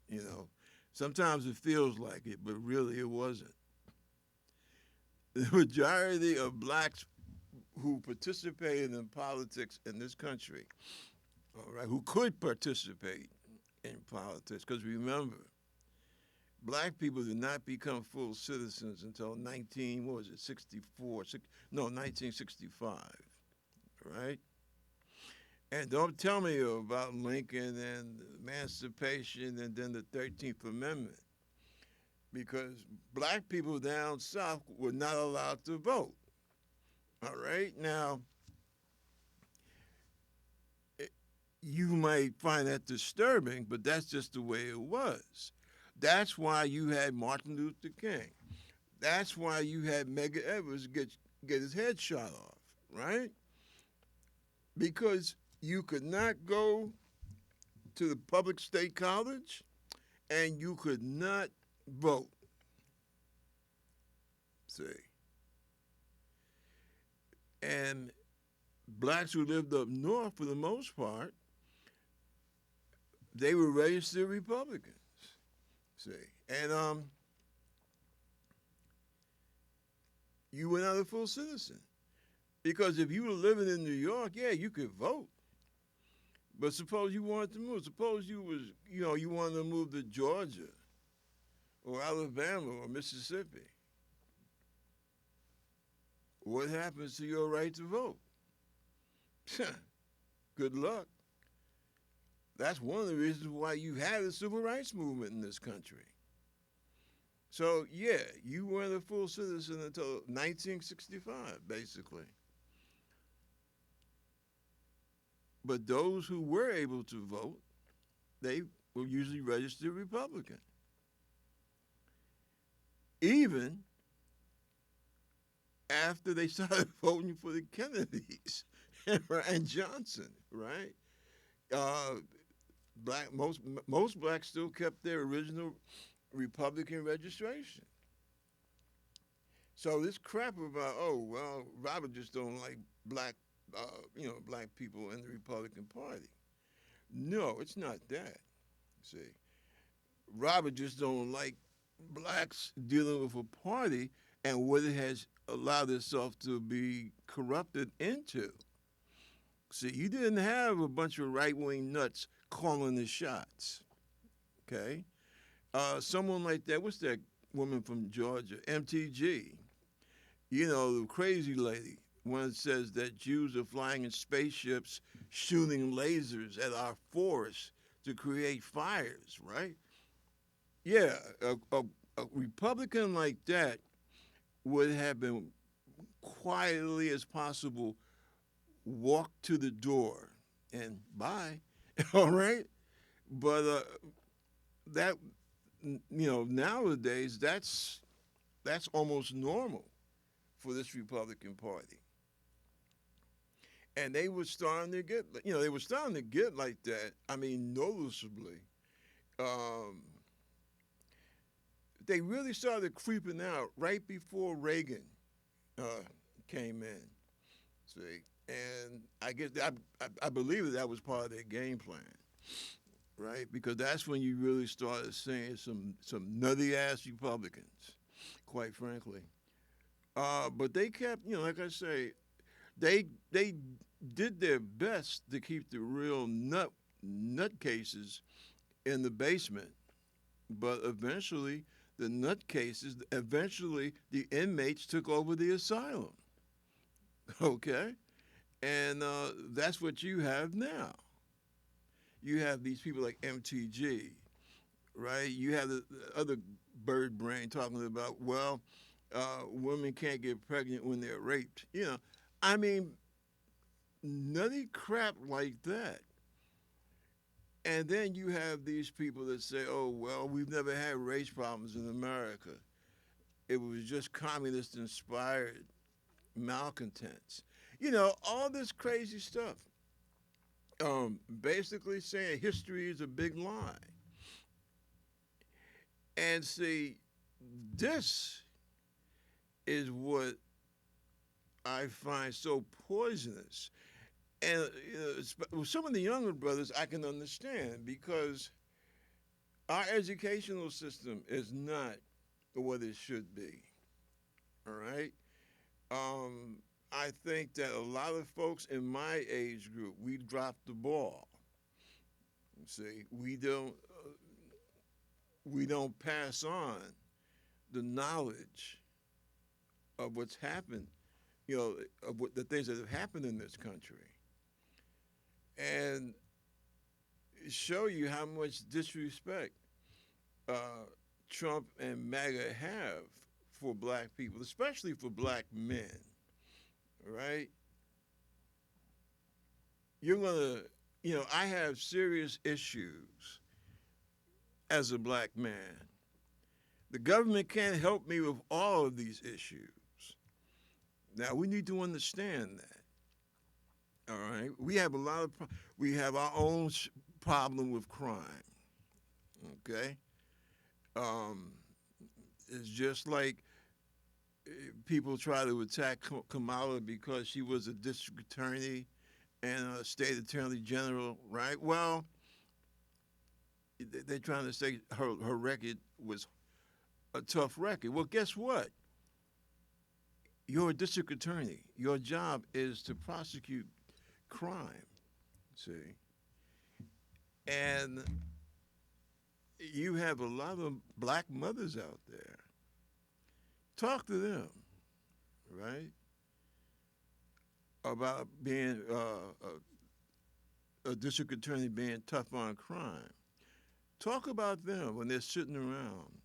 S1: you know. Sometimes it feels like it, but really it wasn't. The majority of blacks who participated in politics in this country, all right, who could participate in politics, because remember, black people did not become full citizens until 19, what was it, 64, no, 1965, right? And don't tell me about Lincoln and emancipation and then the 13th Amendment, because black people down south were not allowed to vote. All right? Now, you might find that disturbing, but that's just the way it was. That's why you had Martin Luther King. That's why you had Medgar Evers get his head shot off, right? Because you could not go to the public state college and you could not vote. See? And blacks who lived up north, for the most part, they were registered Republicans. See? And you were not a full citizen. Because if you were living in New York, yeah, you could vote. But suppose you wanted to move. Suppose you wanted to move to Georgia or Alabama or Mississippi. What happens to your right to vote? Good luck. That's one of the reasons why you had a civil rights movement in this country. So, yeah, you weren't a full citizen until 1965, basically. But those who were able to vote, they were usually registered Republican. Even after they started voting for the Kennedys and Johnson, right? Most blacks still kept their original Republican registration. So this crap about, oh well, Robert just don't like black people in the Republican Party. No, it's not that. See, Robert just don't like blacks dealing with a party and what it has allowed itself to be corrupted into. See, you didn't have a bunch of right-wing nuts calling the shots. Okay, someone like that. What's that woman from Georgia? MTG. You know, the crazy lady. One says that Jews are flying in spaceships, shooting lasers at our forests to create fires, right? Yeah, a Republican like that would have been quietly as possible walk to the door and bye, all right? But that, nowadays that's almost normal for this Republican Party. And they were starting to get, like that. I mean, noticeably. They really started creeping out right before Reagan came in. See, and I guess I believe that was part of their game plan, right? Because that's when you really started seeing some nutty ass Republicans, quite frankly. But they kept, like I say, they did their best to keep the real nutcases in the basement, but eventually the inmates took over the asylum. Okay, and that's what you have now. You have these people like MTG, right? You have the other bird brain talking about, well, women can't get pregnant when they're raped. I mean, nutty crap like that. And then you have these people that say, oh, well, we've never had race problems in America. It was just communist-inspired malcontents. All this crazy stuff. Basically saying history is a big lie. And see, this is what I find so poisonous. And with some of the younger brothers, I can understand because our educational system is not what it should be. All right. Um, I think that a lot of folks in my age group, we dropped the ball. See, we don't pass on the knowledge of what's happened, of what the things that have happened in this country, and show you how much disrespect uh, Trump and MAGA have for black people, especially for black men. Right? You're gonna, I have serious issues as a black man. The government can't help me with all of these issues. Now we need to understand that. All right, we have we have our own problem with crime. Okay, um, it's just like people try to attack Kamala because she was a district attorney and a state attorney general, right? Well, they're trying to say her record was a tough record. Well, guess what? You're a district attorney. Your job is to prosecute crime, see? And you have a lot of black mothers out there. Talk to them, right? About being a district attorney being tough on crime. Talk about them when they're sitting around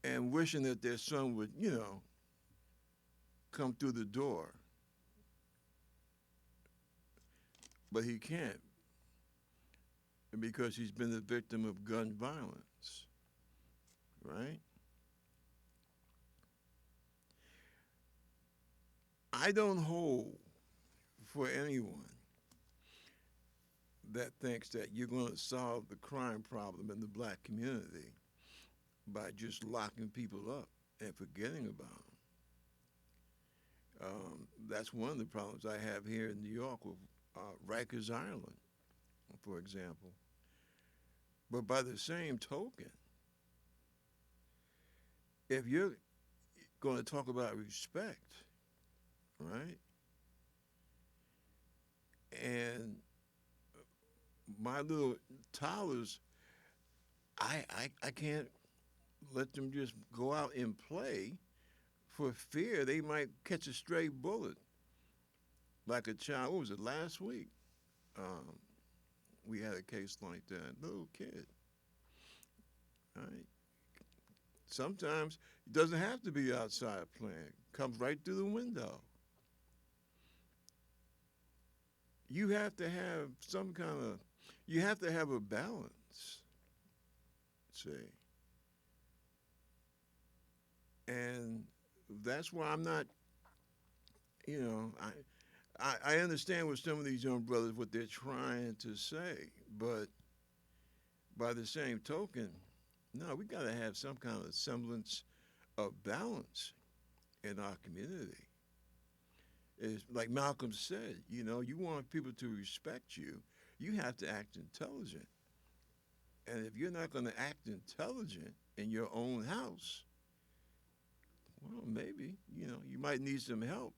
S1: and wishing that their son would, come through the door. But he can't because he's been the victim of gun violence, right? I don't hold for anyone that thinks that you're going to solve the crime problem in the black community by just locking people up and forgetting about them. That's one of the problems I have here in New York with Rikers Island, for example. But by the same token, if you're going to talk about respect, right? And my little toddlers, I can't let them just go out and play for fear they might catch a stray bullet. Like a child, what was it, last week? We had a case like that, little kid, right? Sometimes it doesn't have to be outside playing. Comes right through the window. You have to have you have to have a balance, see. And that's why I'm not, I understand with some of these young brothers what they're trying to say, but by the same token, no, we got to have some kind of semblance of balance in our community. It's like Malcolm said, you want people to respect you, you have to act intelligent. And if you're not going to act intelligent in your own house, well, maybe, you might need some help.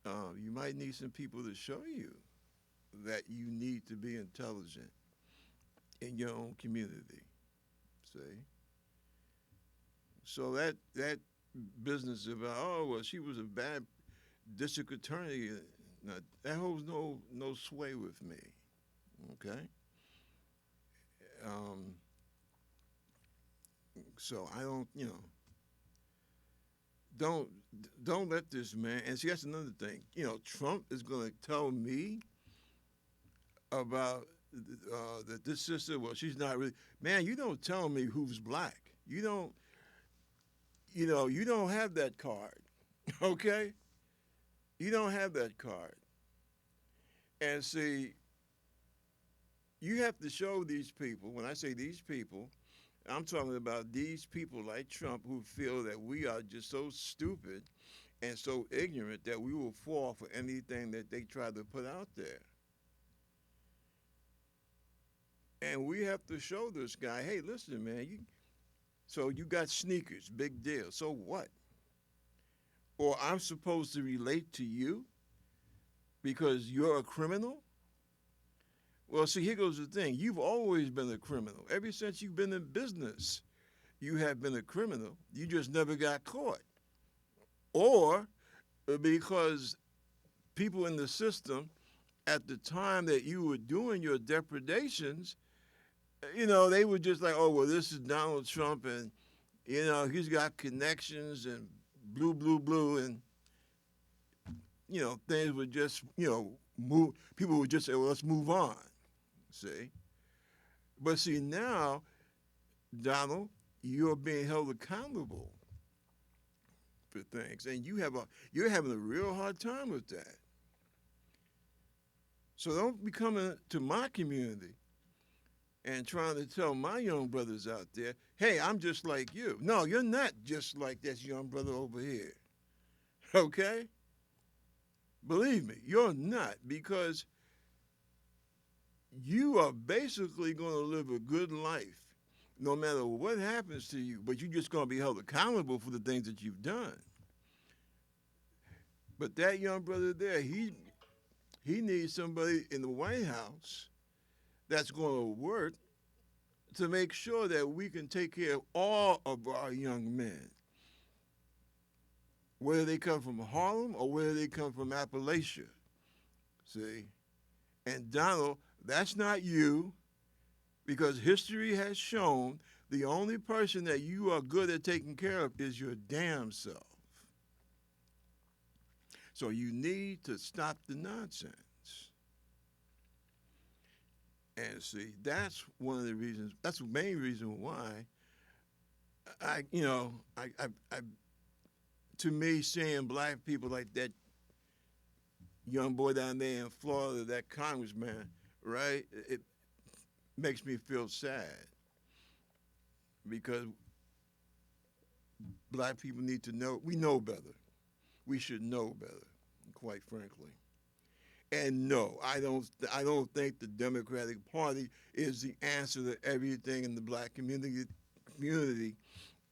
S1: You might need some people to show you that you need to be intelligent in your own community. See? So that business about, oh, well, she was a bad district attorney, now, that holds no sway with me. Okay? So I don't let this man, and see, that's another thing. Trump is going to tell me about that this sister, well, she's not really, man, you don't tell me who's black. You don't have that card, okay? You don't have that card. And see, you have to show these people, when I say these people, I'm talking about these people like Trump who feel that we are just so stupid and so ignorant that we will fall for anything that they try to put out there. And we have to show this guy, hey, listen, man, so you got sneakers, big deal. So what? Or I'm supposed to relate to you because you're a criminal? Well, see, here goes the thing. You've always been a criminal. Ever since you've been in business, you have been a criminal. You just never got caught. Or because people in the system, at the time that you were doing your depredations, they were just like, oh, well, this is Donald Trump, and, he's got connections and blue, blue, blue, and, things would just, move. People would just say, well, let's move on, see? But see, now, Donald, you're being held accountable for things, and you're having a real hard time with that. So don't be coming to my community and trying to tell my young brothers out there, hey, I'm just like you. No, you're not just like this young brother over here. Okay? Believe me, you're not, because you are basically going to live a good life no matter what happens to you, but you're just going to be held accountable for the things that you've done. But that young brother there, he needs somebody in the White House that's going to work to make sure that we can take care of all of our young men, whether they come from Harlem or whether they come from Appalachia. See? And Donald, that's not you, because history has shown the only person that you are good at taking care of is your damn self. So you need to stop the nonsense. And see, that's one of the reasons, that's the main reason why to me, seeing black people like that young boy down there in Florida, that congressman, right, it makes me feel sad, because black people need to know, we know better. We should know better, quite frankly. And no, I don't think the Democratic Party is the answer to everything in the black community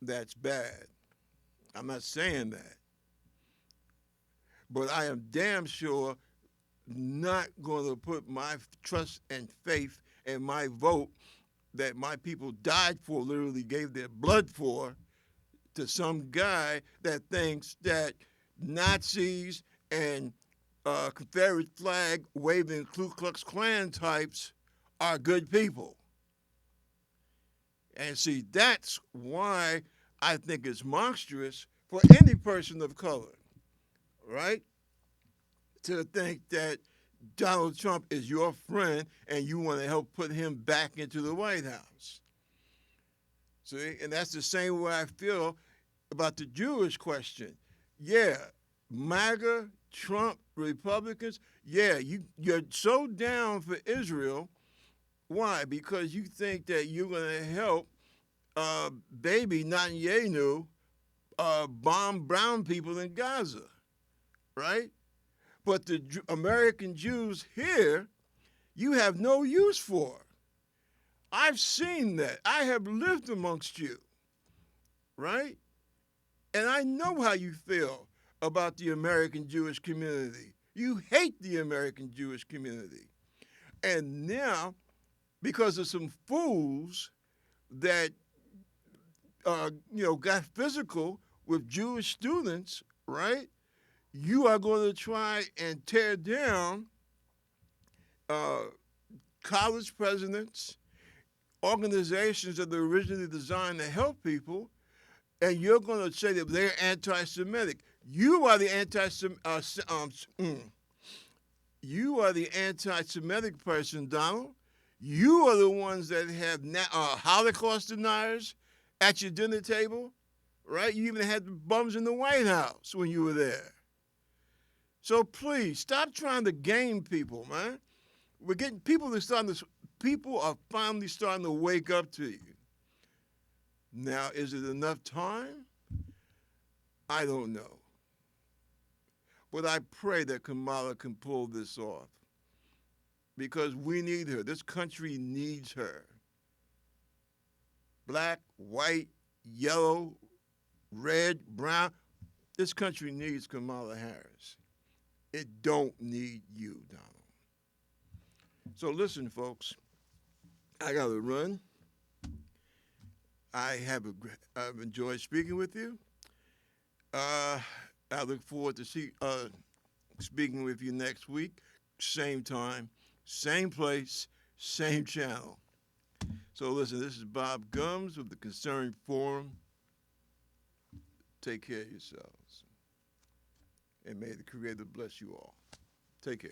S1: that's bad. I'm not saying that. But I am damn sure not going to put my trust and faith and my vote that my people died for, literally gave their blood for, to some guy that thinks that Nazis and Confederate flag waving Ku Klux Klan types are good people. And see, that's why I think it's monstrous for any person of color, right, to think that Donald Trump is your friend and you want to help put him back into the White House. See, and that's the same way I feel about the Jewish question. Yeah, MAGA, Trump, Republicans, yeah, you're so down for Israel. Why? Because you think that you're going to help baby Netanyahu bomb brown people in Gaza, right? But the American Jews here, you have no use for. I've seen that. I have lived amongst you, right? And I know how you feel about the American Jewish community. You hate the American Jewish community. And now, because of some fools that got physical with Jewish students, right? You are going to try and tear down college presidents, organizations that were originally designed to help people, and you're going to say that they're anti-Semitic. You are the you are the anti-Semitic person, Donald. You are the ones that have Holocaust deniers at your dinner table, right? You even had the bums in the White House when you were there. So please stop trying to game people, man. We're getting people are finally starting to wake up to you. Now, is it enough time? I don't know. But I pray that Kamala can pull this off because we need her. This country needs her. Black, white, yellow, red, brown. This country needs Kamala Harris. It don't need you, Donald. So listen, folks, I got to run. I've enjoyed speaking with you. I look forward to speaking with you next week, same time, same place, same channel. So listen, this is Bob Gums of the Concerned Forum. Take care of yourselves. And may the Creator bless you all. Take care.